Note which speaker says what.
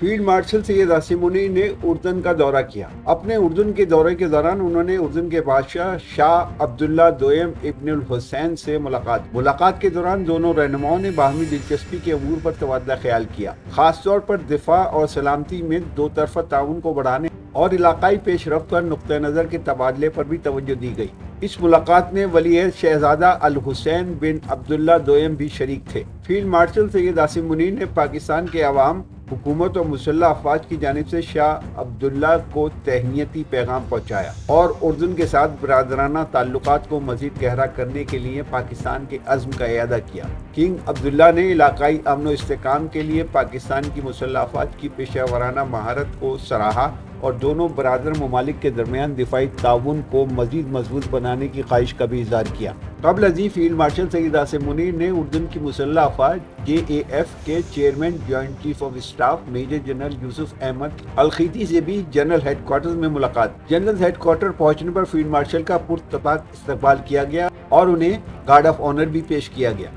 Speaker 1: Field marshal Syed Asim Munir نے اردن کا دورہ کیا۔ اپنے اردن کے دورے کے دوران انہوں نے اردن کے بادشاہ شاہ عبداللہ دوئم ابن الحسین سے ملاقات کے دوران دونوں رہنماؤں نے باہمی دلچسپی کے امور پر تبادلہ خیال کیا، خاص طور پر دفاع اور سلامتی میں دو طرفہ تعاون کو بڑھانے اور علاقائی پیش رفت پر نقطہ نظر کے تبادلے پر بھی توجہ دی گئی۔ اس ملاقات میں ولی عہد شہزادہ الحسین بن عبداللہ دوئم بھی شریک تھے۔ فیلڈ مارشل سید عاصم منیر نے پاکستان کے عوام، حکومت اور مسلح افواج کی جانب سے شاہ عبداللہ کو تہنیتی پیغام پہنچایا اور اردن کے ساتھ برادرانہ تعلقات کو مزید گہرا کرنے کے لیے پاکستان کے عزم کا اعادہ کیا۔ کنگ عبداللہ نے علاقائی امن و استحکام کے لیے پاکستان کی مسلح افواج کی پیشہ ورانہ مہارت کو سراہا اور دونوں برادر ممالک کے درمیان دفاعی تعاون کو مزید مضبوط بنانے کی خواہش کا بھی اظہار کیا۔ قبل ازیں فیلڈ مارشل سید عاصم منیر نے اردن کی مسلح افواج JAF کے chairman joint chief of staff major general Yusuf Ahmed الخیتی سے بھی جنرل ہیڈ کوارٹرز میں ملاقات۔ جنرل ہیڈ کوارٹر پہنچنے پر فیلڈ مارشل کا پرتپاک استقبال کیا گیا اور انہیں گارڈ آف آنر بھی پیش کیا گیا۔